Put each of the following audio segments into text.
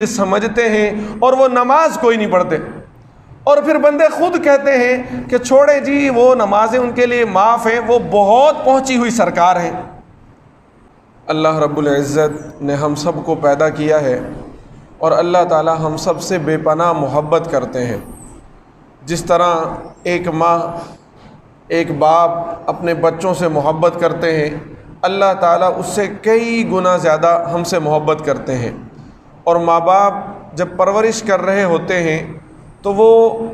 سمجھتے ہیں اور وہ نماز کوئی نہیں پڑھتے، اور پھر بندے خود کہتے ہیں کہ چھوڑیں جی وہ نمازیں ان کے لیے معاف ہیں، وہ بہت پہنچی ہوئی سرکار ہیں۔ اللہ رب العزت نے ہم سب کو پیدا کیا ہے اور اللہ تعالی ہم سب سے بے پناہ محبت کرتے ہیں۔ جس طرح ایک ماں ایک باپ اپنے بچوں سے محبت کرتے ہیں، اللہ تعالیٰ اس سے کئی گنا زیادہ ہم سے محبت کرتے ہیں۔ اور ماں باپ جب پرورش کر رہے ہوتے ہیں تو وہ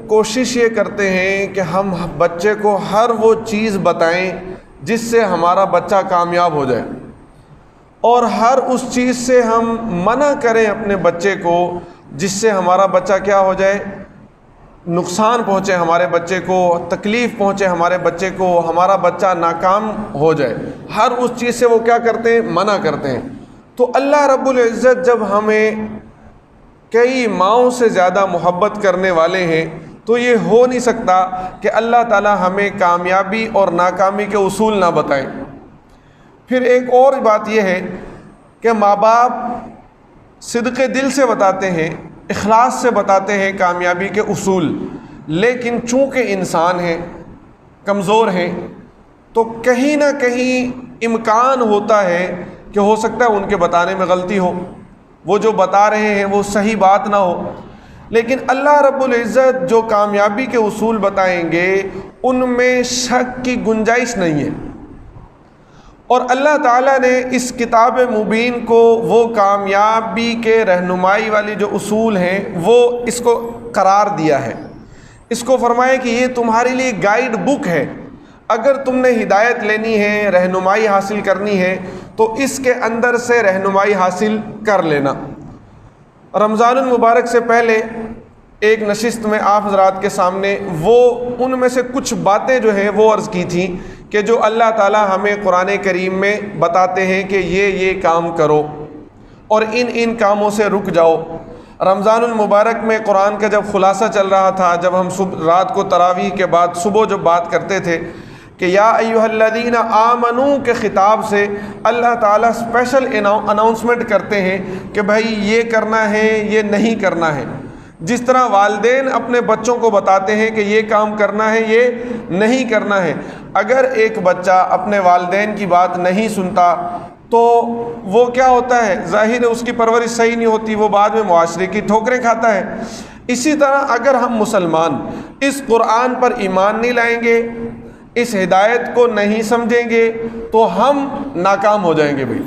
کوشش یہ کرتے ہیں کہ ہم بچے کو ہر وہ چیز بتائیں جس سے ہمارا بچہ کامیاب ہو جائے، اور ہر اس چیز سے ہم منع کریں اپنے بچے کو جس سے ہمارا بچہ کیا ہو جائے، نقصان پہنچے ہمارے بچے کو، تکلیف پہنچے ہمارے بچے کو، ہمارا بچہ ناکام ہو جائے۔ ہر اس چیز سے وہ کیا کرتے ہیں، منع کرتے ہیں۔ تو اللہ رب العزت جب ہمیں کئی ماؤں سے زیادہ محبت کرنے والے ہیں تو یہ ہو نہیں سکتا کہ اللہ تعالی ہمیں کامیابی اور ناکامی کے اصول نہ بتائیں۔ پھر ایک اور بات یہ ہے کہ ماں باپ صدق دل سے بتاتے ہیں، اخلاص سے بتاتے ہیں کامیابی کے اصول، لیکن چونکہ انسان ہیں، کمزور ہیں، تو کہیں نہ کہیں امکان ہوتا ہے کہ ہو سکتا ہے ان کے بتانے میں غلطی ہو، وہ جو بتا رہے ہیں وہ صحیح بات نہ ہو، لیکن اللہ رب العزت جو کامیابی کے اصول بتائیں گے ان میں شک کی گنجائش نہیں ہے۔ اور اللہ تعالیٰ نے اس کتاب مبین کو وہ کامیابی کے رہنمائی والی جو اصول ہیں وہ اس کو قرار دیا ہے، اس کو فرمایا کہ یہ تمہارے لیے گائیڈ بک ہے، اگر تم نے ہدایت لینی ہے، رہنمائی حاصل کرنی ہے تو اس کے اندر سے رہنمائی حاصل کر لینا۔ رمضان المبارک سے پہلے ایک نشست میں آپ حضرات کے سامنے وہ ان میں سے کچھ باتیں جو ہیں وہ عرض کی تھیں کہ جو اللہ تعالی ہمیں قرآن کریم میں بتاتے ہیں کہ یہ کام کرو اور ان کاموں سے رک جاؤ۔ رمضان المبارک میں قرآن کا جب خلاصہ چل رہا تھا، جب ہم رات کو تراویح کے بعد صبح جب بات کرتے تھے کہ یا ایھا الذین آمنو کے خطاب سے اللہ تعالیٰ اسپیشل اناؤنسمنٹ کرتے ہیں کہ بھائی یہ کرنا ہے، یہ نہیں کرنا ہے۔ جس طرح والدین اپنے بچوں کو بتاتے ہیں کہ یہ کام کرنا ہے، یہ نہیں کرنا ہے، اگر ایک بچہ اپنے والدین کی بات نہیں سنتا تو وہ کیا ہوتا ہے، ظاہر ہے اس کی پرورش صحیح نہیں ہوتی، وہ بعد میں معاشرے کی ٹھوکریں کھاتا ہے۔ اسی طرح اگر ہم مسلمان اس قرآن پر ایمان نہیں لائیں گے، اس ہدایت کو نہیں سمجھیں گے تو ہم ناکام ہو جائیں گے۔ بھائی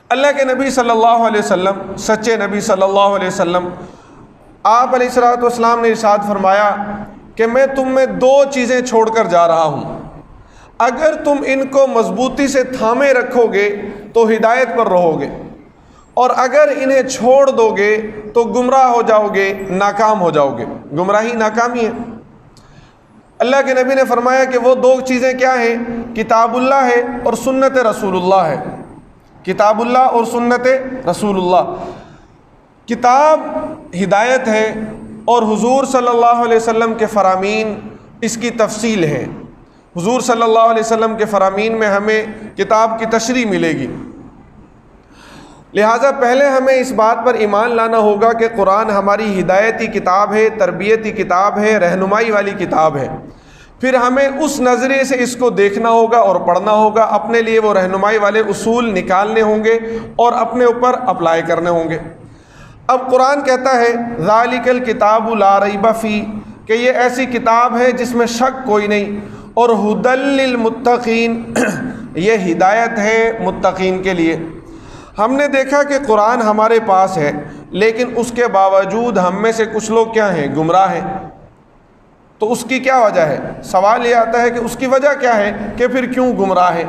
اللہ کے نبی صلی اللہ علیہ وسلم، سچے نبی صلی اللہ علیہ وسلم، آپ علیہ الصلوۃ والسلام نے ارشاد فرمایا کہ میں تم میں دو چیزیں چھوڑ کر جا رہا ہوں، اگر تم ان کو مضبوطی سے تھامے رکھو گے تو ہدایت پر رہو گے، اور اگر انہیں چھوڑ دو گے تو گمراہ ہو جاؤ گے، ناکام ہو جاؤ گے۔ گمراہی ناکامی ہے۔ اللہ کے نبی نے فرمایا کہ وہ دو چیزیں کیا ہیں، کتاب اللہ ہے اور سنت رسول اللہ ہے۔ کتاب اللہ اور سنت رسول اللہ۔ کتاب ہدایت ہے اور حضور صلی اللہ علیہ وسلم کے فرامین اس کی تفصیل ہے۔ حضور صلی اللہ علیہ وسلم کے فرامین میں ہمیں کتاب کی تشریح ملے گی، لہٰذا پہلے ہمیں اس بات پر ایمان لانا ہوگا کہ قرآن ہماری ہدایتی کتاب ہے، تربیتی کتاب ہے، رہنمائی والی کتاب ہے۔ پھر ہمیں اس نظریے سے اس کو دیکھنا ہوگا اور پڑھنا ہوگا، اپنے لیے وہ رہنمائی والے اصول نکالنے ہوں گے اور اپنے اوپر اپلائی کرنے ہوں گے۔ اب قرآن کہتا ہے ذالک الکتاب لا ریب فیہ، کہ یہ ایسی کتاب ہے جس میں شک کوئی نہیں، اور ھدی للمتقین، یہ ہدایت ہے متقین کے لیے۔ ہم نے دیکھا کہ قرآن ہمارے پاس ہے لیکن اس کے باوجود ہم میں سے کچھ لوگ کیا ہیں، گمراہ ہیں۔ تو اس کی کیا وجہ ہے؟ سوال یہ آتا ہے کہ اس کی وجہ کیا ہے کہ پھر کیوں گمراہ ہے؟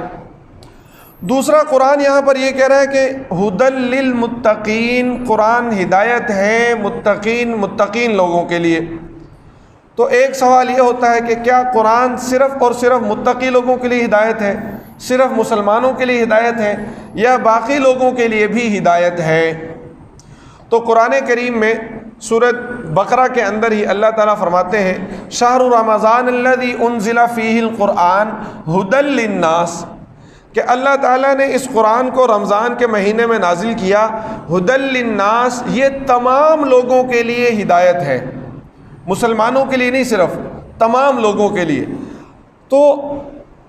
دوسرا قرآن یہاں پر یہ کہہ رہا ہے کہ ھدی للمتقین، قرآن ہدایت ہے متقین لوگوں کے لیے۔ تو ایک سوال یہ ہوتا ہے کہ کیا قرآن صرف اور صرف متقی لوگوں کے لیے ہدایت ہے، صرف مسلمانوں کے لیے ہدایت ہے، یا باقی لوگوں کے لیے بھی ہدایت ہے؟ تو قرآن کریم میں سورۃ بقرہ کے اندر ہی اللہ تعالیٰ فرماتے ہیں شہر رمضان الذی انزل فیہ القرآن ھدی للناس، کہ اللہ تعالیٰ نے اس قرآن کو رمضان کے مہینے میں نازل کیا، ہدی للناس، یہ تمام لوگوں کے لیے ہدایت ہے، مسلمانوں کے لیے نہیں، صرف تمام لوگوں کے لیے۔ تو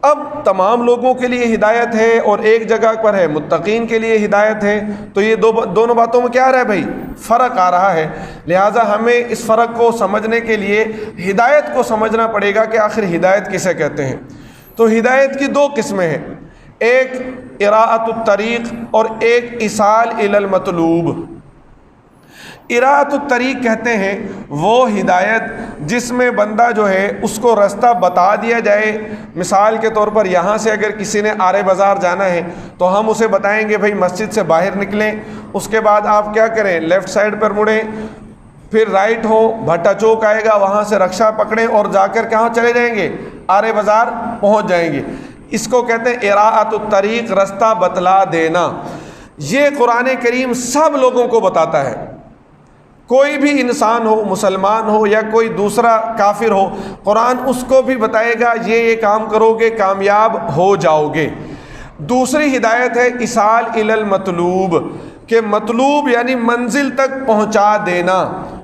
اب تمام لوگوں کے لیے ہدایت ہے اور ایک جگہ پر ہے متقین کے لیے ہدایت ہے، تو یہ دونوں باتوں میں کیا آ رہا ہے بھائی؟ فرق آ رہا ہے۔ لہٰذا ہمیں اس فرق کو سمجھنے کے لیے ہدایت کو سمجھنا پڑے گا کہ آخر ہدایت کسے کہتے ہیں۔ تو ہدایت کی دو قسمیں ہیں، ایک اراءۃ الطریق اور ایک ایصال الی المطلوب۔ اراءۃ الطریق کہتے ہیں وہ ہدایت جس میں بندہ جو ہے اس کو راستہ بتا دیا جائے۔ مثال کے طور پر یہاں سے اگر کسی نے آرے بازار جانا ہے تو ہم اسے بتائیں گے بھائی مسجد سے باہر نکلیں، اس کے بعد آپ کیا کریں، لیفٹ سائڈ پر مڑیں، پھر رائٹ ہو، بھٹا چوک آئے گا، وہاں سے رکشہ پکڑیں اور جا کر کہاں چلے جائیں گے؟ آرے بازار پہنچ جائیں گے۔ اس کو کہتے ہیں اراءۃ الطریق، راستہ بتلا دینا۔ یہ قرآن کریم سب لوگوں کو بتاتا ہے، کوئی بھی انسان ہو، مسلمان ہو یا کوئی دوسرا کافر ہو، قرآن اس کو بھی بتائے گا یہ کام کرو گے کامیاب ہو جاؤ گے۔ دوسری ہدایت ہے ایصال الی المطلوب، کہ مطلوب یعنی منزل تک پہنچا دینا،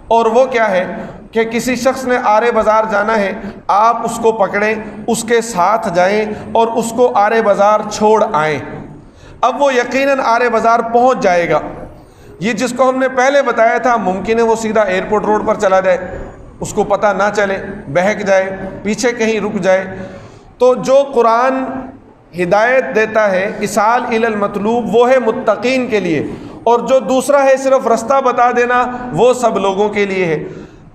اور وہ کیا ہے کہ کسی شخص نے آرے بازار جانا ہے، آپ اس کو پکڑیں، اس کے ساتھ جائیں اور اس کو آرے بازار چھوڑ آئیں۔ اب وہ یقیناً آرے بازار پہنچ جائے گا۔ یہ جس کو ہم نے پہلے بتایا تھا ممکن ہے وہ سیدھا ایئرپورٹ روڈ پر چلا جائے، اس کو پتہ نہ چلے، بہک جائے، پیچھے کہیں رک جائے۔ تو جو قرآن ہدایت دیتا ہے ایصال الی المطلوب وہ ہے متقین کے لیے، اور جو دوسرا ہے صرف راستہ بتا دینا وہ سب لوگوں کے لیے ہے۔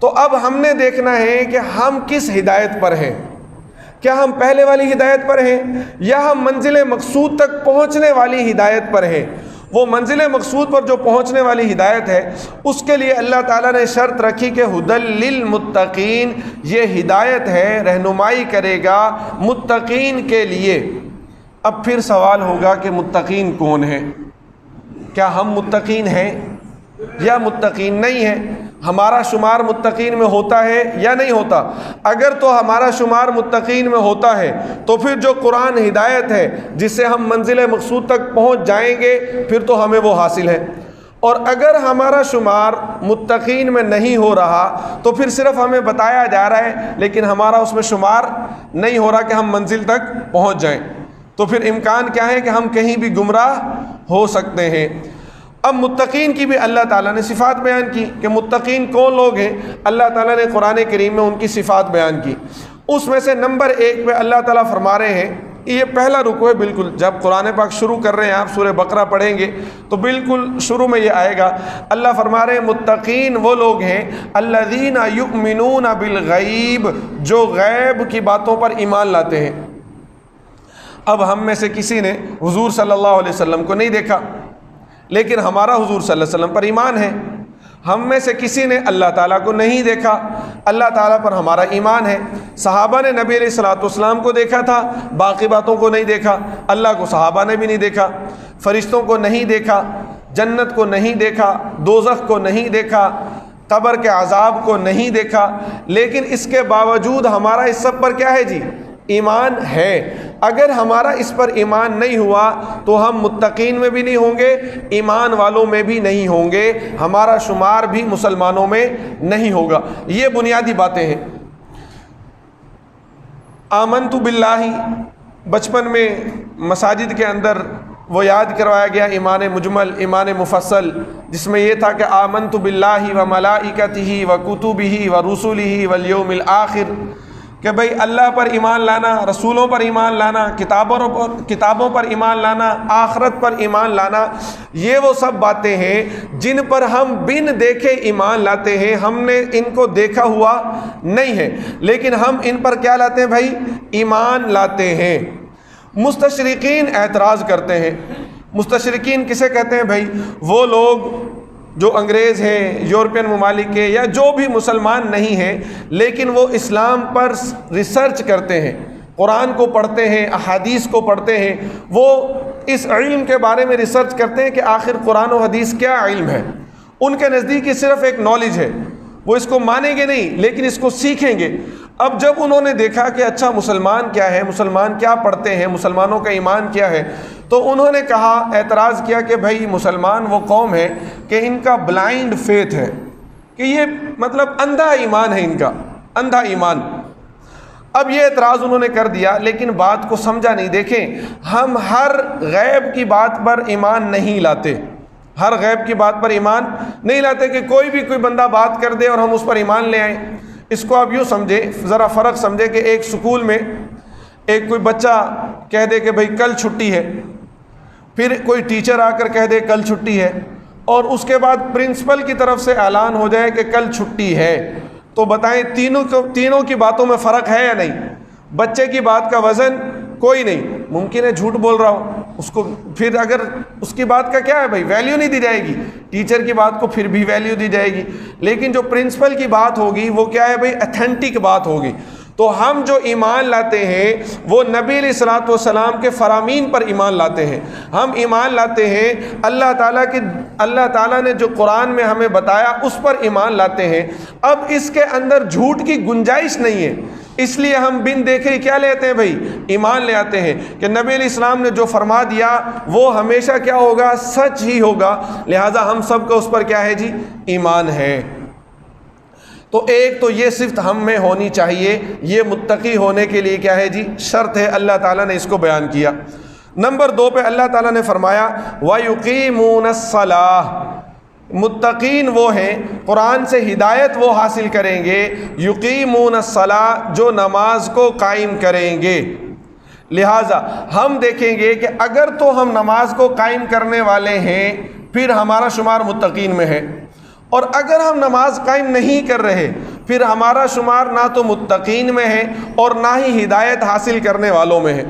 تو اب ہم نے دیکھنا ہے کہ ہم کس ہدایت پر ہیں، کیا ہم پہلے والی ہدایت پر ہیں یا ہم منزل مقصود تک پہنچنے والی ہدایت پر ہیں۔ وہ منزل مقصود پر جو پہنچنے والی ہدایت ہے اس کے لیے اللہ تعالیٰ نے شرط رکھی کہ ہدی للمتقین، یہ ہدایت ہے، رہنمائی کرے گا متقین کے لیے۔ اب پھر سوال ہوگا کہ متقین کون ہیں؟ کیا ہم متقین ہیں یا متقین نہیں ہیں؟ ہمارا شمار متقین میں ہوتا ہے یا نہیں ہوتا؟ اگر تو ہمارا شمار متقین میں ہوتا ہے تو پھر جو قرآن ہدایت ہے جس سے ہم منزل مقصود تک پہنچ جائیں گے پھر تو ہمیں وہ حاصل ہے، اور اگر ہمارا شمار متقین میں نہیں ہو رہا تو پھر صرف ہمیں بتایا جا رہا ہے لیکن ہمارا اس میں شمار نہیں ہو رہا کہ ہم منزل تک پہنچ جائیں، تو پھر امکان کیا ہے کہ ہم کہیں بھی گمراہ ہو سکتے ہیں۔ اب متقین کی بھی اللہ تعالیٰ نے صفات بیان کی کہ متقین کون لوگ ہیں، اللہ تعالیٰ نے قرآن کریم میں ان کی صفات بیان کی۔ اس میں سے نمبر 1 پہ اللہ تعالیٰ فرما رہے ہیں، یہ پہلا رکوع ہے، بالکل جب قرآن پاک شروع کر رہے ہیں آپ سورہ بقرہ پڑھیں گے تو بالکل شروع میں یہ آئے گا، اللہ فرما رہے ہیں متقین وہ لوگ ہیں الذین یؤمنون بالغیب، جو غیب کی باتوں پر ایمان لاتے ہیں۔ اب ہم میں سے کسی نے حضور صلی اللہ علیہ وسلم کو نہیں دیکھا لیکن ہمارا حضور صلی اللہ علیہ وسلم پر ایمان ہے، ہم میں سے کسی نے اللہ تعالیٰ کو نہیں دیکھا، اللہ تعالیٰ پر ہمارا ایمان ہے۔ صحابہ نے نبی علیہ الصلوۃ والسلام کو دیکھا تھا، باقی باتوں کو نہیں دیکھا، اللہ کو صحابہ نے بھی نہیں دیکھا، فرشتوں کو نہیں دیکھا، جنت کو نہیں دیکھا، دوزخ کو نہیں دیکھا، قبر کے عذاب کو نہیں دیکھا، لیکن اس کے باوجود ہمارا اس سب پر کیا ہے جی؟ ایمان ہے۔ اگر ہمارا اس پر ایمان نہیں ہوا تو ہم متقین میں بھی نہیں ہوں گے، ایمان والوں میں بھی نہیں ہوں گے، ہمارا شمار بھی مسلمانوں میں نہیں ہوگا۔ یہ بنیادی باتیں ہیں۔ آمنت باللہ، بچپن میں مساجد کے اندر وہ یاد کروایا گیا ایمان مجمل، ایمان مفصل، جس میں یہ تھا کہ آمنت باللہ و ملائکتہ و کتبہ و رسلہ والیوم الآخر، کہ بھئی اللہ پر ایمان لانا، رسولوں پر ایمان لانا، کتابوں پر ایمان لانا، آخرت پر ایمان لانا، یہ وہ سب باتیں ہیں جن پر ہم بن دیکھے ایمان لاتے ہیں۔ ہم نے ان کو دیکھا ہوا نہیں ہے لیکن ہم ان پر کیا لاتے ہیں بھائی؟ ایمان لاتے ہیں۔ مستشرقین اعتراض کرتے ہیں۔ مستشرقین کسے کہتے ہیں بھائی؟ وہ لوگ جو انگریز ہیں، یورپین ممالک کے، یا جو بھی مسلمان نہیں ہیں لیکن وہ اسلام پر ریسرچ کرتے ہیں، قرآن کو پڑھتے ہیں، احادیث کو پڑھتے ہیں، وہ اس علم کے بارے میں ریسرچ کرتے ہیں کہ آخر قرآن و حدیث کیا علم ہے۔ ان کے نزدیک یہ صرف ایک نالج ہے، وہ اس کو مانیں گے نہیں لیکن اس کو سیکھیں گے۔ اب جب انہوں نے دیکھا کہ اچھا مسلمان کیا ہے، مسلمان کیا پڑھتے ہیں، مسلمانوں کا ایمان کیا ہے، تو انہوں نے کہا، اعتراض کیا کہ بھائی مسلمان وہ قوم ہے کہ ان کا بلائنڈ فیتھ ہے، کہ یہ مطلب اندھا ایمان ہے، ان کا اندھا ایمان۔ اب یہ اعتراض انہوں نے کر دیا، لیکن بات کو سمجھا نہیں۔ دیکھیں، ہم ہر غیب کی بات پر ایمان نہیں لاتے، ہر غیب کی بات پر ایمان نہیں لاتے کہ کوئی بندہ بات کر دے اور ہم اس پر ایمان لے آئیں۔ اس کو آپ یوں سمجھے، ذرا فرق سمجھے کہ ایک سکول میں ایک کوئی بچہ کہہ دے کہ بھائی کل چھٹی ہے، پھر کوئی ٹیچر آ کر کہہ دے کل چھٹی ہے، اور اس کے بعد پرنسپل کی طرف سے اعلان ہو جائے کہ کل چھٹی ہے، تو بتائیں تینوں کی باتوں میں فرق ہے یا نہیں؟ بچے کی بات کا وزن کوئی نہیں، ممکن ہے جھوٹ بول رہا ہو، اس کو پھر اگر اس کی بات کا کیا ہے بھائی، ویلیو نہیں دی جائے گی، ٹیچر کی بات کو پھر بھی ویلیو دی جائے گی، لیکن جو پرنسپل کی بات ہوگی وہ کیا ہے بھائی، ایتھینٹک بات ہوگی۔ تو ہم جو ایمان لاتے ہیں وہ نبی علیہ الصلوۃ والسلام کے فرامین پر ایمان لاتے ہیں، ہم ایمان لاتے ہیں اللہ تعالیٰ نے جو قرآن میں ہمیں بتایا اس پر ایمان لاتے ہیں۔ اب اس کے اندر جھوٹ کی گنجائش نہیں ہے، اس لیے ہم بن دیکھے کیا لیتے ہیں بھائی، ایمان لے آتے ہیں کہ نبی علیہ السلام نے جو فرما دیا وہ ہمیشہ کیا ہوگا، سچ ہی ہوگا، لہٰذا ہم سب کا اس پر کیا ہے جی، ایمان ہے۔ تو ایک تو یہ صفت ہم میں ہونی چاہیے، یہ متقی ہونے کے لیے کیا ہے جی، شرط ہے، اللہ تعالیٰ نے اس کو بیان کیا۔ نمبر 2 پہ اللہ تعالیٰ نے فرمایا وَيُقِيمُونَ الصَّلَاةَ، متقین وہ ہیں، قرآن سے ہدایت وہ حاصل کریں گے، یقیمون الصلاۃ، جو نماز کو قائم کریں گے۔ لہٰذا ہم دیکھیں گے کہ اگر تو ہم نماز کو قائم کرنے والے ہیں پھر ہمارا شمار متقین میں ہے، اور اگر ہم نماز قائم نہیں کر رہے پھر ہمارا شمار نہ تو متقین میں ہے اور نہ ہی ہدایت حاصل کرنے والوں میں ہے،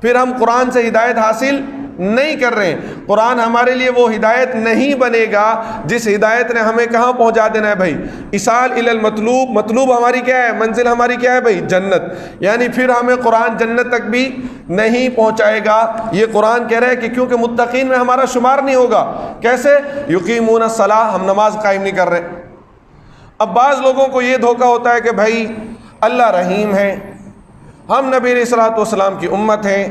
پھر ہم قرآن سے ہدایت حاصل نہیں کر رہے ہیں۔ قرآن ہمارے لیے وہ ہدایت نہیں بنے گا جس ہدایت نے ہمیں کہاں پہنچا دینا ہے بھائی، ایصال الی المطلوب، مطلوب ہماری کیا ہے، منزل ہماری کیا ہے بھائی، جنت، یعنی پھر ہمیں قرآن جنت تک بھی نہیں پہنچائے گا۔ یہ قرآن کہہ رہا ہے کہ کیونکہ متقین میں ہمارا شمار نہیں ہوگا۔ کیسے؟ یقیمون الصلاۃ، ہم نماز قائم نہیں کر رہے۔ اب بعض لوگوں کو یہ دھوکہ ہوتا ہے کہ بھائی اللہ رحیم ہے، ہم نبی علیہ الصلوۃ والسلام کی امت ہیں،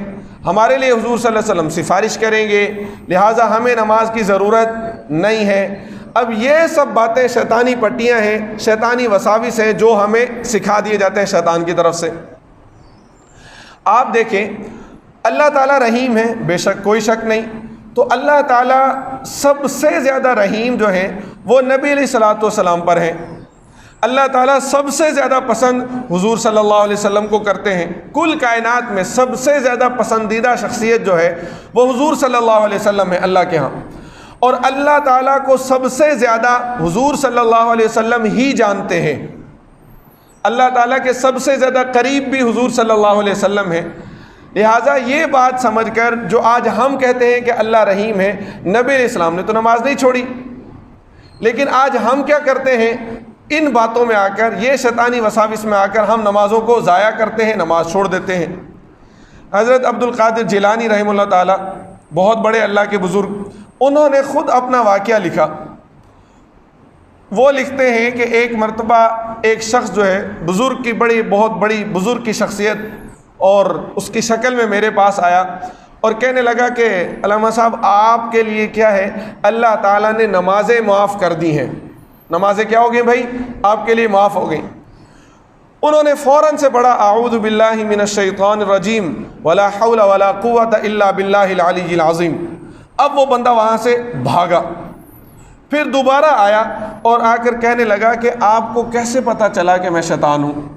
ہمارے لیے حضور صلی اللہ علیہ وسلم سفارش کریں گے، لہٰذا ہمیں نماز کی ضرورت نہیں ہے۔ اب یہ سب باتیں شیطانی پٹیاں ہیں، شیطانی وساوس ہیں جو ہمیں سکھا دیے جاتے ہیں شیطان کی طرف سے۔ آپ دیکھیں اللہ تعالیٰ رحیم ہے، بے شک کوئی شک نہیں، تو اللہ تعالیٰ سب سے زیادہ رحیم جو ہیں وہ نبی علیہ الصلوۃ والسلام پر ہیں۔ اللہ تعالیٰ سب سے زیادہ پسند حضور صلی اللہ علیہ وسلم کو کرتے ہیں، کل کائنات میں سب سے زیادہ پسندیدہ شخصیت جو ہے وہ حضور صلی اللہ علیہ وسلم ہے اللہ کے ہاں، اور اللہ تعالیٰ کو سب سے زیادہ حضور صلی اللہ علیہ وسلم ہی جانتے ہیں۔ اللہ تعالیٰ کے سب سے زیادہ قریب بھی حضور صلی اللہ علیہ وسلم ہے۔ لہٰذا یہ بات سمجھ کر جو آج ہم کہتے ہیں کہ اللہ رحیم ہے، نبی علیہ السلام نے تو نماز نہیں چھوڑی، لیکن آج ہم کیا کرتے ہیں، ان باتوں میں آ کر، یہ شیطانی وساوس میں آ کر ہم نمازوں کو ضائع کرتے ہیں، نماز چھوڑ دیتے ہیں۔ حضرت عبد القادر جیلانی رحمہ اللہ تعالیٰ، بہت بڑے اللہ کے بزرگ، انہوں نے خود اپنا واقعہ لکھا۔ وہ لکھتے ہیں کہ ایک مرتبہ ایک شخص جو ہے بزرگ کی بہت بڑی بزرگ کی شخصیت، اور اس کی شکل میں میرے پاس آیا اور کہنے لگا کہ علامہ صاحب آپ کے لیے کیا ہے، اللہ تعالیٰ نے نمازیں معاف کر دی ہیں، نمازیں کیا ہو گئی بھائی، آپ کے لیے معاف ہو گئیں۔ انہوں نے فوراً سے پڑھا اعوذ باللہ من الشیطان الرجیم ولا حول ولا قوۃ الا باللہ العلی العظیم۔ اب وہ بندہ وہاں سے بھاگا، پھر دوبارہ آیا اور آ کر کہنے لگا کہ آپ کو کیسے پتہ چلا کہ میں شیطان ہوں؟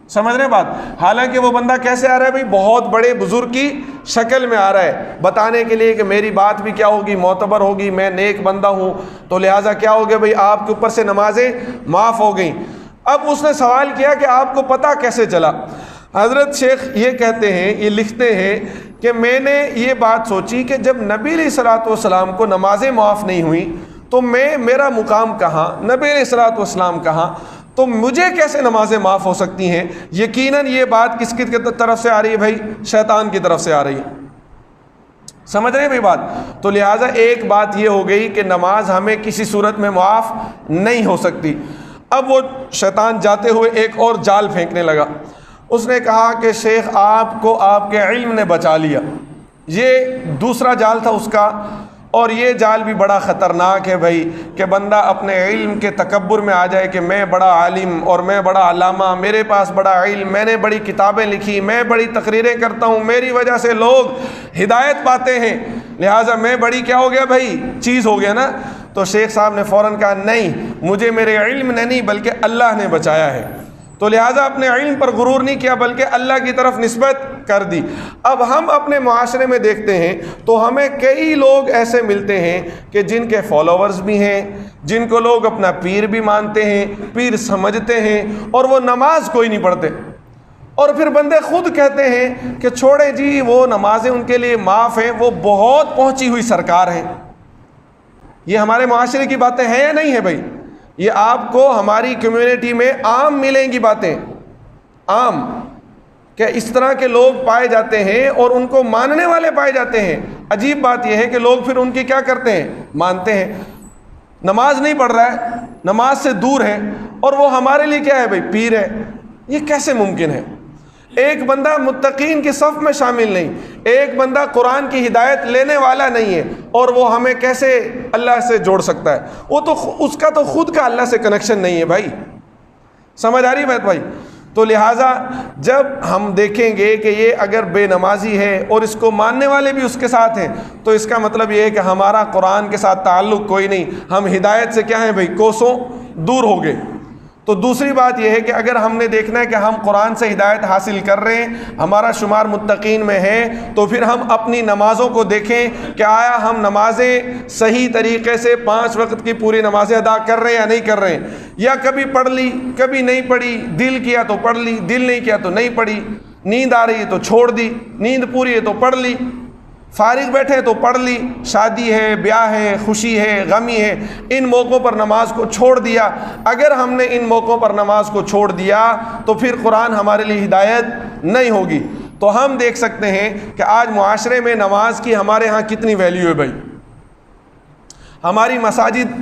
سمجھ رہے بات؟ حالانکہ وہ بندہ کیسے آ رہا ہے بھائی، بہت بڑے بزرگ کی شکل میں آ رہا ہے، بتانے کے لیے کہ میری بات بھی کیا ہوگی، معتبر ہوگی، میں نیک بندہ ہوں، تو لہٰذا کیا ہو گیا بھائی، آپ کے اوپر سے نمازیں معاف ہو گئیں۔ اب اس نے سوال کیا کہ آپ کو پتہ کیسے چلا؟ حضرت شیخ یہ کہتے ہیں، یہ لکھتے ہیں کہ میں نے یہ بات سوچی کہ جب نبی علیہ الصلوۃ والسلام کو نمازیں معاف نہیں ہوئیں تو میرا مقام کہاں، نبی علیہ الصلوۃ والسلام کہاں، تو مجھے کیسے نمازیں معاف ہو سکتی ہیں؟ یقیناً یہ بات کس کی طرف سے آ رہی ہے بھائی، شیطان کی طرف سے آ رہی ہے۔ سمجھ رہے ہیں بھائی بات؟ تو لہٰذا ایک بات یہ ہو گئی کہ نماز ہمیں کسی صورت میں معاف نہیں ہو سکتی۔ اب وہ شیطان جاتے ہوئے ایک اور جال پھینکنے لگا. اس نے کہا کہ شیخ آپ کو آپ کے علم نے بچا لیا. یہ دوسرا جال تھا اس کا. اور یہ جال بھی بڑا خطرناک ہے بھائی کہ بندہ اپنے علم کے تکبر میں آ جائے کہ میں بڑا عالم اور میں بڑا علامہ، میرے پاس بڑا علم، میں نے بڑی کتابیں لکھی، میں بڑی تقریریں کرتا ہوں، میری وجہ سے لوگ ہدایت پاتے ہیں، لہٰذا میں بڑی کیا ہو گیا بھائی چیز ہو گیا نا. تو شیخ صاحب نے فوراً کہا نہیں، مجھے میرے علم نے نہیں بلکہ اللہ نے بچایا ہے. تو لہٰذا اپنے علم پر غرور نہیں کیا بلکہ اللہ کی طرف نسبت کر دی. اب ہم اپنے معاشرے میں دیکھتے ہیں تو ہمیں کئی لوگ ایسے ملتے ہیں کہ جن کے فالوورز بھی ہیں، جن کو لوگ اپنا پیر بھی مانتے ہیں، پیر سمجھتے ہیں، اور وہ نماز کوئی نہیں پڑھتے. اور پھر بندے خود کہتے ہیں کہ چھوڑیں جی وہ نمازیں ان کے لیے معاف ہیں، وہ بہت پہنچی ہوئی سرکار ہیں. یہ ہمارے معاشرے کی باتیں ہیں یا نہیں ہیں بھائی؟ یہ آپ کو ہماری کمیونٹی میں عام ملیں گی باتیں، عام کہ اس طرح کے لوگ پائے جاتے ہیں اور ان کو ماننے والے پائے جاتے ہیں. عجیب بات یہ ہے کہ لوگ پھر ان کی کیا کرتے ہیں؟ مانتے ہیں. نماز نہیں پڑھ رہا ہے، نماز سے دور ہے، اور وہ ہمارے لیے کیا ہے بھائی؟ پیر ہے. یہ کیسے ممکن ہے؟ ایک بندہ متقین کی صف میں شامل نہیں، ایک بندہ قرآن کی ہدایت لینے والا نہیں ہے، اور وہ ہمیں کیسے اللہ سے جوڑ سکتا ہے؟ وہ تو اس کا تو خود کا اللہ سے کنیکشن نہیں ہے بھائی. سمجھ آ رہی بات بھائی؟ تو لہٰذا جب ہم دیکھیں گے کہ یہ اگر بے نمازی ہے اور اس کو ماننے والے بھی اس کے ساتھ ہیں تو اس کا مطلب یہ ہے کہ ہمارا قرآن کے ساتھ تعلق کوئی نہیں، ہم ہدایت سے کیا ہیں بھائی؟ کوسوں دور ہو گئے. تو دوسری بات یہ ہے کہ اگر ہم نے دیکھنا ہے کہ ہم قرآن سے ہدایت حاصل کر رہے ہیں، ہمارا شمار متقین میں ہے، تو پھر ہم اپنی نمازوں کو دیکھیں کہ آیا ہم نمازیں صحیح طریقے سے 5 وقت کی پوری نمازیں ادا کر رہے ہیں یا نہیں کر رہے ہیں، یا کبھی پڑھ لی کبھی نہیں پڑھی، دل کیا تو پڑھ لی، دل نہیں کیا تو نہیں پڑھی، نیند آ رہی ہے تو چھوڑ دی، نیند پوری ہے تو پڑھ لی، فارغ بیٹھے تو پڑھ لی، شادی ہے، بیاہ ہے، خوشی ہے، غمی ہے، ان موقعوں پر نماز کو چھوڑ دیا. اگر ہم نے ان موقعوں پر نماز کو چھوڑ دیا تو پھر قرآن ہمارے لیے ہدایت نہیں ہوگی. تو ہم دیکھ سکتے ہیں کہ آج معاشرے میں نماز کی ہمارے ہاں کتنی ویلیو ہے بھائی. ہماری مساجد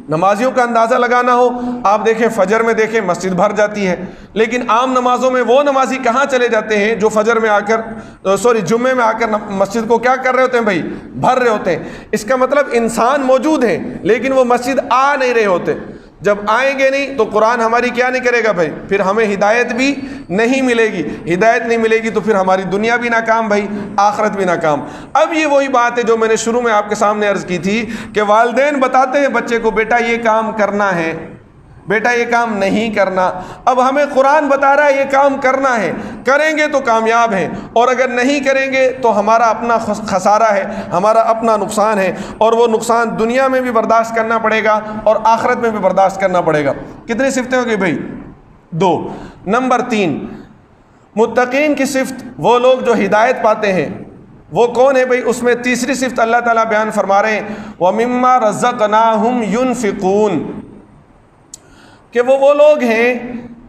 نمازیوں کا اندازہ لگانا ہو، آپ دیکھیں فجر میں دیکھیں مسجد بھر جاتی ہے، لیکن عام نمازوں میں وہ نمازی کہاں چلے جاتے ہیں جو فجر میں آ کر جمعے میں آ کر مسجد کو کیا کر رہے ہوتے ہیں بھائی؟ بھر رہے ہوتے ہیں. اس کا مطلب انسان موجود ہیں لیکن وہ مسجد آ نہیں رہے ہوتے. جب آئیں گے نہیں تو قرآن ہماری کیا نہیں کرے گا بھائی؟ پھر ہمیں ہدایت بھی نہیں ملے گی. ہدایت نہیں ملے گی تو پھر ہماری دنیا بھی ناکام بھائی، آخرت بھی ناکام. اب یہ وہی بات ہے جو میں نے شروع میں آپ کے سامنے عرض کی تھی کہ والدین بتاتے ہیں بچے کو بیٹا یہ کام کرنا ہے، بیٹا یہ کام نہیں کرنا. اب ہمیں قرآن بتا رہا ہے یہ کام کرنا ہے، کریں گے تو کامیاب ہیں، اور اگر نہیں کریں گے تو ہمارا اپنا خسارہ ہے، ہمارا اپنا نقصان ہے، اور وہ نقصان دنیا میں بھی برداشت کرنا پڑے گا اور آخرت میں بھی برداشت کرنا پڑے گا. کتنی صفتیں ہو گئی بھائی؟ 2. نمبر 3، متقین کی صفت وہ لوگ جو ہدایت پاتے ہیں وہ کون ہے بھائی؟ اس میں تیسری صفت اللہ تعالیٰ بیان فرما رہے ہیں وَمِمَّا رَزَقْنَاهُمْ يُنْفِقُونَ، کہ وہ لوگ ہیں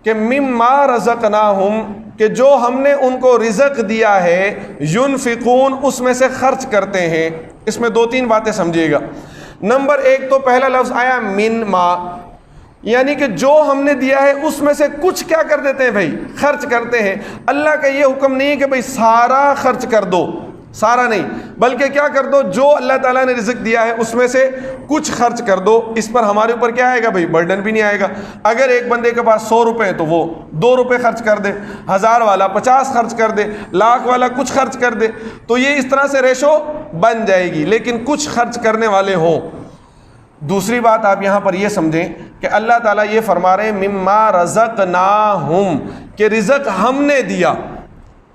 کہ مما رزقناہم، کہ جو ہم نے ان کو رزق دیا ہے، ينفقون، اس میں سے خرچ کرتے ہیں. اس میں 2-3 باتیں سمجھیے گا. نمبر 1 تو پہلا لفظ آیا من ما، یعنی کہ جو ہم نے دیا ہے اس میں سے کچھ کیا کر دیتے ہیں بھائی؟ خرچ کرتے ہیں. اللہ کا یہ حکم نہیں ہے کہ بھائی سارا خرچ کر دو، سارا نہیں، بلکہ کیا کر دو جو اللہ تعالیٰ نے رزق دیا ہے اس میں سے کچھ خرچ کر دو. اس پر ہمارے اوپر کیا آئے گا بھائی؟ برڈن بھی نہیں آئے گا. اگر ایک بندے کے پاس 100 روپے ہیں تو وہ 2 روپے خرچ کر دے، 1000 والا 50 خرچ کر دے، لاکھ والا کچھ خرچ کر دے، تو یہ اس طرح سے ریشو بن جائے گی، لیکن کچھ خرچ کرنے والے ہوں. دوسری بات آپ یہاں پر یہ سمجھیں کہ اللہ تعالیٰ یہ فرما رہے ہیں مما رزقناہم، کہ رزق ہم نے دیا.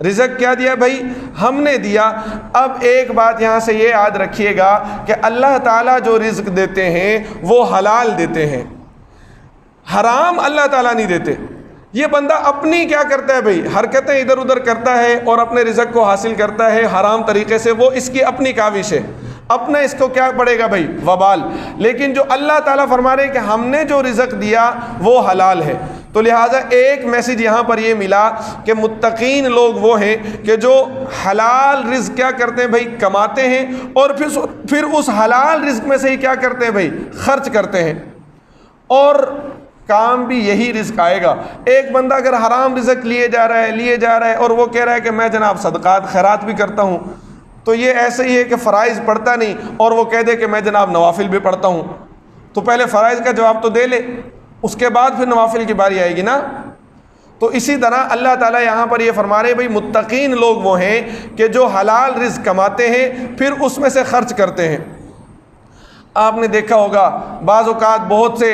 رزق کیا دیا بھائی؟ ہم نے دیا. اب ایک بات یہاں سے یہ یاد رکھیے گا کہ اللہ تعالیٰ جو رزق دیتے ہیں وہ حلال دیتے ہیں، حرام اللہ تعالیٰ نہیں دیتے. یہ بندہ اپنی کیا کرتا ہے بھائی؟ حرکتیں ادھر ادھر کرتا ہے اور اپنے رزق کو حاصل کرتا ہے حرام طریقے سے، وہ اس کی اپنی کاوش ہے، اپنا اس کو کیا پڑے گا بھائی؟ وبال. لیکن جو اللہ تعالیٰ فرما رہے ہیں کہ ہم نے جو رزق دیا وہ حلال ہے. تو لہٰذا ایک میسج یہاں پر یہ ملا کہ متقین لوگ وہ ہیں کہ جو حلال رزق کیا کرتے ہیں بھائی؟ کماتے ہیں، اور پھر اس حلال رزق میں سے ہی کیا کرتے ہیں بھائی؟ خرچ کرتے ہیں. اور کام بھی یہی رزق آئے گا۔ ایک بندہ اگر حرام رزق لیے جا رہا ہے اور وہ کہہ رہا ہے کہ میں جناب صدقات خیرات بھی کرتا ہوں، تو یہ ایسے ہی ہے کہ فرائض پڑھتا نہیں اور وہ کہہ دے کہ میں جناب نوافل بھی پڑھتا ہوں، تو پہلے فرائض کا جواب تو دے لے، اس کے بعد پھر نوافل کی باری آئے گی نا۔ تو اسی طرح اللہ تعالیٰ یہاں پر یہ فرما رہے بھائی متقین لوگ وہ ہیں کہ جو حلال رزق کماتے ہیں پھر اس میں سے خرچ کرتے ہیں۔ آپ نے دیکھا ہوگا بعض اوقات بہت سے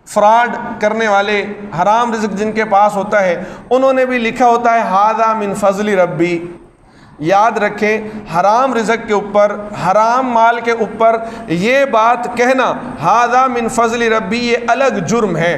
فراڈ کرنے والے، حرام رزق جن کے پاس ہوتا ہے، انہوں نے بھی لکھا ہوتا ہے ھذا من فضل ربی۔ یاد رکھیں حرام رزق کے اوپر، حرام مال کے اوپر یہ بات کہنا ھذا من فضل ربی یہ الگ جرم ہے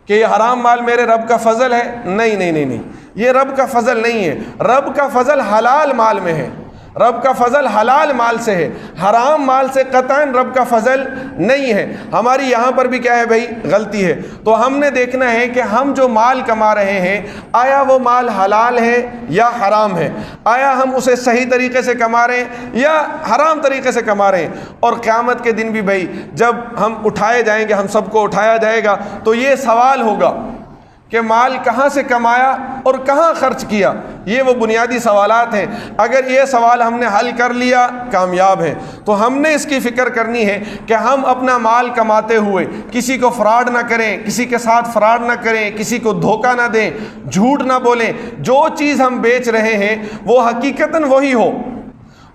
کہ یہ حرام مال میرے رب کا فضل ہے۔ نہیں، یہ رب کا فضل نہیں ہے۔ رب کا فضل حلال مال میں ہے، رب کا فضل حلال مال سے ہے، حرام مال سے قطعاً رب کا فضل نہیں ہے۔ ہماری یہاں پر بھی کیا ہے بھائی غلطی ہے۔ تو ہم نے دیکھنا ہے کہ ہم جو مال کما رہے ہیں آیا وہ مال حلال ہے یا حرام ہے، آیا ہم اسے صحیح طریقے سے کما رہے ہیں یا حرام طریقے سے کما رہے ہیں۔ اور قیامت کے دن بھی بھائی جب ہم اٹھائے جائیں گے، ہم سب کو اٹھایا جائے گا، تو یہ سوال ہوگا کہ مال کہاں سے کمایا اور کہاں خرچ کیا۔ یہ وہ بنیادی سوالات ہیں۔ اگر یہ سوال ہم نے حل کر لیا کامیاب ہیں۔ تو ہم نے اس کی فکر کرنی ہے کہ ہم اپنا مال کماتے ہوئے کسی کو فراڈ نہ کریں، کسی کے ساتھ فراڈ نہ کریں، کسی کو دھوکہ نہ دیں، جھوٹ نہ بولیں، جو چیز ہم بیچ رہے ہیں وہ حقیقتاً وہی ہو۔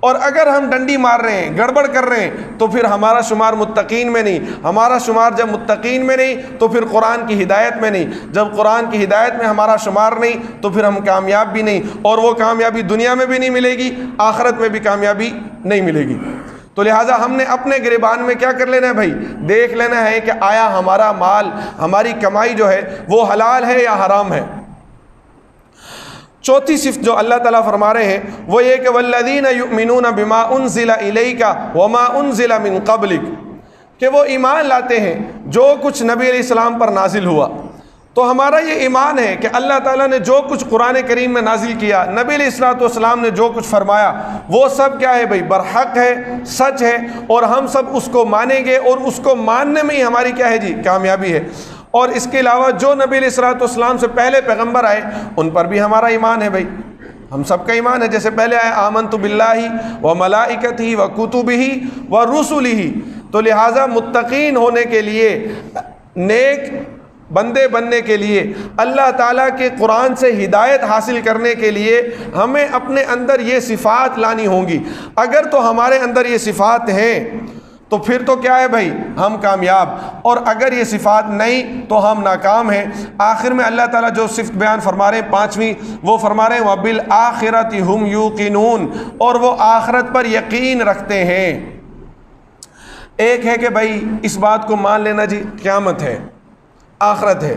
اور اگر ہم ڈنڈی مار رہے ہیں، گڑبڑ کر رہے ہیں، تو پھر ہمارا شمار متقین میں نہیں۔ ہمارا شمار جب متقین میں نہیں تو پھر قرآن کی ہدایت میں نہیں۔ جب قرآن کی ہدایت میں ہمارا شمار نہیں تو پھر ہم کامیاب بھی نہیں، اور وہ کامیابی دنیا میں بھی نہیں ملے گی، آخرت میں بھی کامیابی نہیں ملے گی۔ تو لہٰذا ہم نے اپنے گریبان میں کیا کر لینا ہے بھائی؟ دیکھ لینا ہے کہ آیا ہمارا مال، ہماری کمائی جو ہے وہ حلال ہے یا حرام ہے۔ چوتھی صفت جو اللہ تعالیٰ فرما رہے ہیں وہ یہ کہ والذین یؤمنون بما انزل الیک وما انزل من قبلک، کہ وہ ایمان لاتے ہیں جو کچھ نبی علیہ السلام پر نازل ہوا۔ تو ہمارا یہ ایمان ہے کہ اللہ تعالیٰ نے جو کچھ قرآن کریم میں نازل کیا، نبی علیہ السلام نے جو کچھ فرمایا، وہ سب کیا ہے بھائی؟ برحق ہے، سچ ہے، اور ہم سب اس کو مانیں گے، اور اس کو ماننے میں ہی ہماری کیا ہے جی؟ کامیابی ہے۔ اور اس کے علاوہ جو نبی علیہ السلام سے پہلے پیغمبر آئے ان پر بھی ہمارا ایمان ہے بھائی، ہم سب کا ایمان ہے۔ جیسے پہلے آئے آمنت باللہ و ملائکتہ و کتبہ و رسلہ، تو لہٰذا متقین ہونے کے لیے، نیک بندے بننے کے لیے، اللہ تعالیٰ کے قرآن سے ہدایت حاصل کرنے کے لیے ہمیں اپنے اندر یہ صفات لانی ہوں گی۔ اگر تو ہمارے اندر یہ صفات ہیں تو پھر تو کیا ہے بھائی؟ ہم کامیاب، اور اگر یہ صفات نہیں تو ہم ناکام ہیں۔ آخر میں اللہ تعالیٰ جو صفت بیان فرما رہے ہیں پانچویں، وہ فرما رہے ہیں وَبِالْآخِرَةِ هُمْ يُوقِنُونَ، اور وہ آخرت پر یقین رکھتے ہیں۔ ایک ہے کہ بھائی اس بات کو مان لینا جی قیامت ہے، آخرت ہے،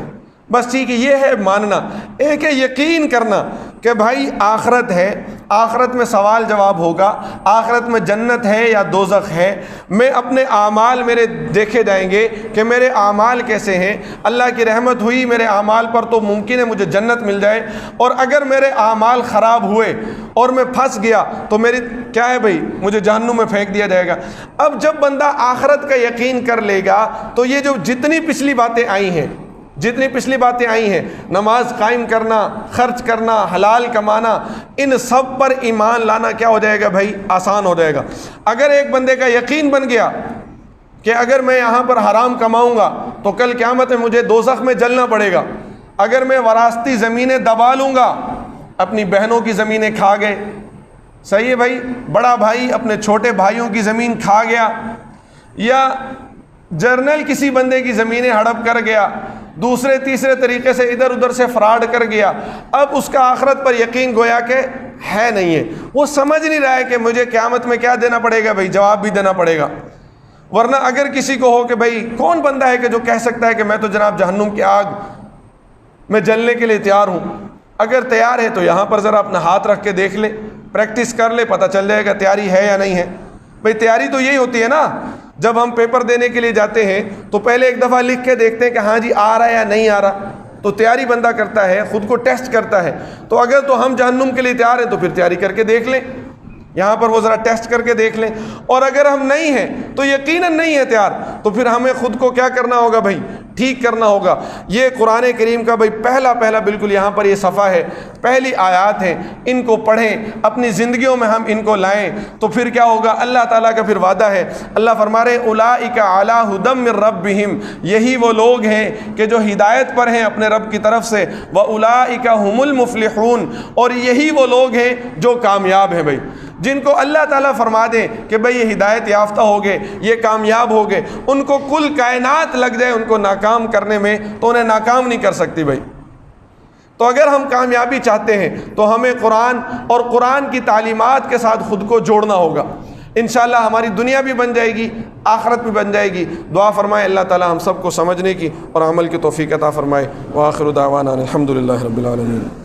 بس ٹھیک ہے، یہ ہے ماننا۔ ایک ہے یقین کرنا کہ بھائی آخرت ہے، آخرت میں سوال جواب ہوگا، آخرت میں جنت ہے یا دوزخ ہے، میں اپنے اعمال میرے دیکھے جائیں گے کہ میرے اعمال کیسے ہیں۔ اللہ کی رحمت ہوئی میرے اعمال پر تو ممکن ہے مجھے جنت مل جائے، اور اگر میرے اعمال خراب ہوئے اور میں پھنس گیا تو میری کیا ہے بھائی؟ مجھے جہنم میں پھینک دیا جائے گا۔ اب جب بندہ آخرت کا یقین کر لے گا تو یہ جو جتنی پچھلی باتیں آئی ہیں، نماز قائم کرنا، خرچ کرنا، حلال کمانا، ان سب پر ایمان لانا کیا ہو جائے گا بھائی؟ آسان ہو جائے گا۔ اگر ایک بندے کا یقین بن گیا کہ اگر میں یہاں پر حرام کماؤں گا تو کل قیامت میں مجھے دوزخ میں جلنا پڑے گا، اگر میں وراثتی زمینیں دبا لوں گا، اپنی بہنوں کی زمینیں کھا گئے، صحیح ہے بھائی، بڑا بھائی اپنے چھوٹے بھائیوں کی زمین کھا گیا، یا جرنل کسی بندے کی زمینیں ہڑپ کر گیا، دوسرے تیسرے طریقے سے ادھر ادھر سے فراڈ کر گیا، اب اس کا آخرت پر یقین گویا کہ ہے نہیں ہے، وہ سمجھ نہیں رہا ہے کہ مجھے قیامت میں کیا دینا پڑے گا بھائی؟ جواب بھی دینا پڑے گا۔ ورنہ اگر کسی کو ہو کہ بھائی کون بندہ ہے کہ جو کہہ سکتا ہے کہ میں تو جناب جہنم کی آگ میں جلنے کے لیے تیار ہوں؟ اگر تیار ہے تو یہاں پر ذرا اپنا ہاتھ رکھ کے دیکھ لے، پریکٹس کر لے، پتہ چل جائے گا تیاری ہے یا نہیں ہے۔ بھائی تیاری تو یہی ہوتی ہے نا، جب ہم پیپر دینے کے لیے جاتے ہیں تو پہلے ایک دفعہ لکھ کے دیکھتے ہیں کہ ہاں جی آ رہا ہے یا نہیں آ رہا، تو تیاری بندہ کرتا ہے، خود کو ٹیسٹ کرتا ہے۔ تو اگر تو ہم جہنم کے لیے تیار ہیں تو پھر تیاری کر کے دیکھ لیں، یہاں پر وہ ذرا ٹیسٹ کر کے دیکھ لیں، اور اگر ہم نہیں ہیں تو یقیناً نہیں ہے تیار تو پھر ہمیں خود کو کیا کرنا ہوگا بھائی؟ ٹھیک کرنا ہوگا۔ یہ قرآن کریم کا بھائی پہلا بالکل یہاں پر یہ صفحہ ہے، پہلی آیات ہیں، ان کو پڑھیں، اپنی زندگیوں میں ہم ان کو لائیں، تو پھر کیا ہوگا؟ اللہ تعالیٰ کا پھر وعدہ ہے، اللہ فرما رہے اولئک علی ھدی من ربہم، یہی وہ لوگ ہیں کہ جو ہدایت پر ہیں اپنے رب کی طرف سے، واولئک ھم المفلحون، اور یہی وہ لوگ ہیں جو کامیاب ہیں بھائی، جن کو اللہ تعالیٰ فرما دے کہ بھئی یہ ہدایت یافتہ ہو گئے، یہ کامیاب ہو گئے، ان کو کل کائنات لگ جائے ان کو ناکام کرنے میں تو انہیں ناکام نہیں کر سکتی بھائی۔ تو اگر ہم کامیابی چاہتے ہیں تو ہمیں قرآن اور قرآن کی تعلیمات کے ساتھ خود کو جوڑنا ہوگا، انشاءاللہ ہماری دنیا بھی بن جائے گی، آخرت بھی بن جائے گی۔ دعا فرمائے اللہ تعالیٰ ہم سب کو سمجھنے کی اور عمل کی توفیق عطا فرمائے۔ وآخر دعوانا الحمدللہ رب العالمین۔